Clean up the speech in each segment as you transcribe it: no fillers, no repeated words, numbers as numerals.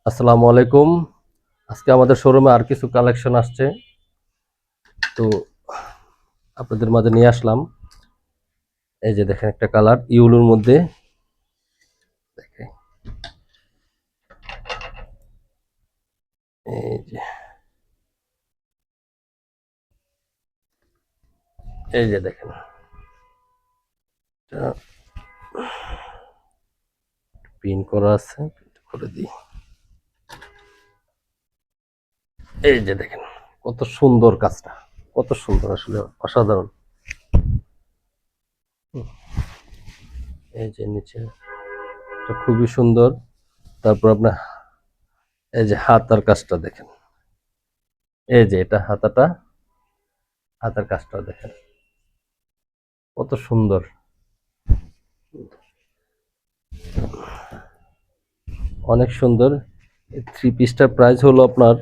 আসসালামু আলাইকুম। আজকে আমাদের শোরুমে আর কিছু কালেকশন আসছে, তো আপনাদের মাঝে নিয়ে আসলাম। এই যে দেখেন, একটা কালার ইউলুর মধ্যে। দেখেন, এই যে এই যে দেখেন, পিন করা আছে, করে দিই। এই যে দেখেন, কত সুন্দর কাজটা, কত সুন্দর, আসলে অসাধারণ। এই যে নিচে এটা খুবই সুন্দর। তারপর আপনার এই যে হাতার কাজটা দেখেন, এই যে এটা হাতাটা, হাতার কাজটা দেখেন কত সুন্দর, অনেক সুন্দর। থ্রি পিসটার প্রাইস হলো আপনার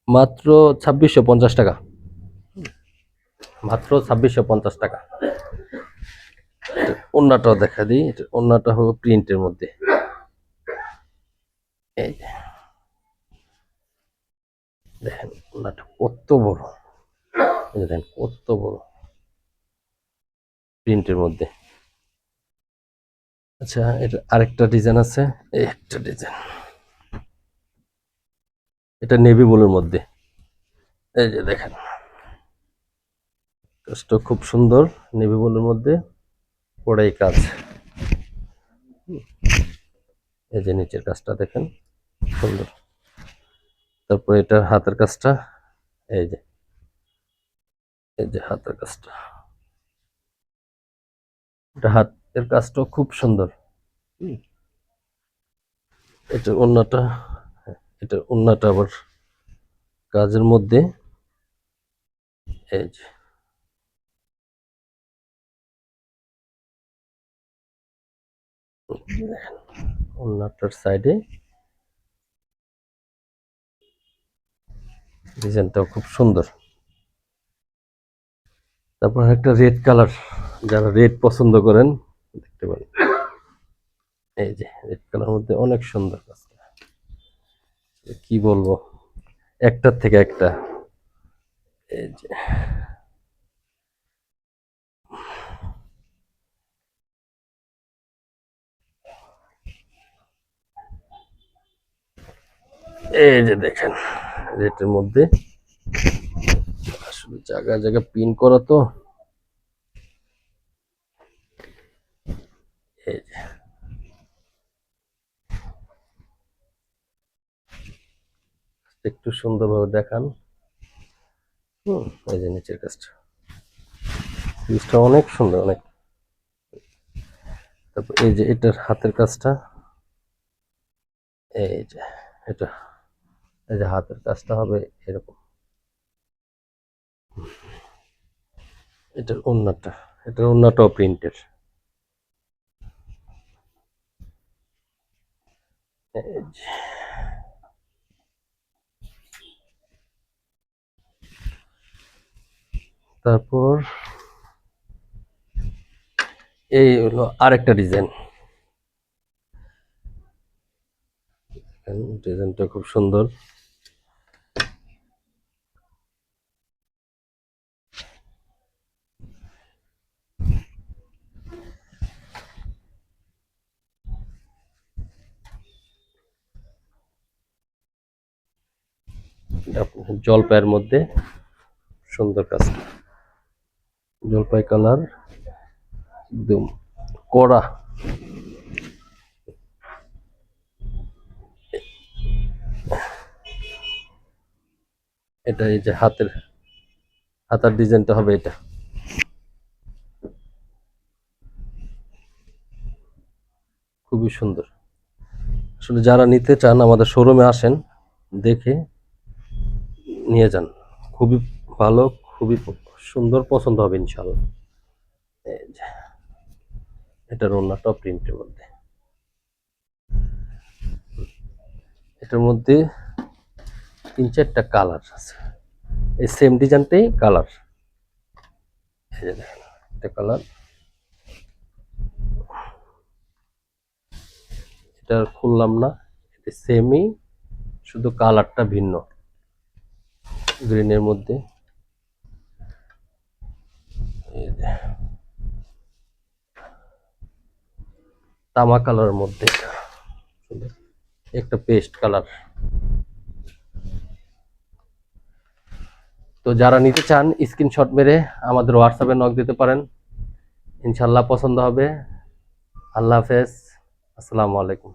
মাত্র 2650 টাকা, মাত্র 2650 টাকা। ওন্নাটাও দেখা দিই, ওন্নাটা হলো প্রিন্টের মধ্যে। এই যে দেখেন, ওন্নাটা কত বড়, এই যে দেখেন কত বড়, প্রিন্টের মধ্যে। আচ্ছা, এটা আরেকটা ডিজাইন আছে, এই একটা ডিজাইন, এটা নেভি ব্লুর মধ্যে। এই যে দেখেন, কাজটা খুব সুন্দর, নেভি ব্লুর মধ্যে ওটাই কাজ। এই যে নিচের কাজটা দেখেন সুন্দর। তারপর এটার হাতের কাজটা, এই যে এই যে হাতের কাজটা, এটা হাতের কাজটাও খুব সুন্দর। এটার ওন্নাটা, এটার ওন্নাটা আবার কাজের মধ্যে। এই যে ওন্নাটার সাইডে ডিজাইনটাও খুব সুন্দর। তারপর একটা রেড কালার, যারা রেড পছন্দ করেন দেখতে পারেন। এই যে রেড কালার মধ্যে অনেক সুন্দর কাজটা, কি বলবো, একটার থেকে একটা। এই যে এই যে দেখেন, রেডের মধ্যে আসলে জায়গায় জায়গায় পিন করা তো। এই যে একটু সুন্দরভাবে দেখান। এই যে নিচের কাজটা, পিসটা অনেক সুন্দর, অনেক। তারপর এই যে এটার হাতের কাজটা, এই যে এটা, এই যে হাতের কাজটা হবে এরকম। এটার ওন্নাটা, এটার ওন্নাটাও প্রিন্টের। এই যে তারপর এই হলো আরেকটা ডিজাইন, ডিজাইনটা খুব সুন্দর। জলপাইয়ের মধ্যে সুন্দর কাজ, জলপাই কালার, একদম কড়া। এটা এই যে হাতের, হাতার ডিজাইনটা হবে এটা, খুবই সুন্দর। আসলে যারা নিতে চান আমাদের শোরুমে আসেন, দেখে নিয়ে যান, খুবই ভালো, খুবই সুন্দর, পছন্দ হবে ইনশাল্লাহ। এই যে এটার ওন্নাটা প্রিন্টের মধ্যে, এটার মধ্যে তিন চারটা কালার আছে, এই সেম ডিজাইনটাই কালার। এই যে দেখেন, একটা কালার, এটা খুললাম না, সেমই, শুধু কালারটা ভিন্ন, গ্রিনের মধ্যে। এই যে তামা কালারের মধ্যে একটা পেস্ট কালার। তো যারা নিতে চান স্ক্রিনশট মেরে আমাদের হোয়াটসঅ্যাপে নক দিতে পারেন, ইনশাল্লাহ পছন্দ হবে। আল্লাহ হাফেজ, আসসালামু আলাইকুম।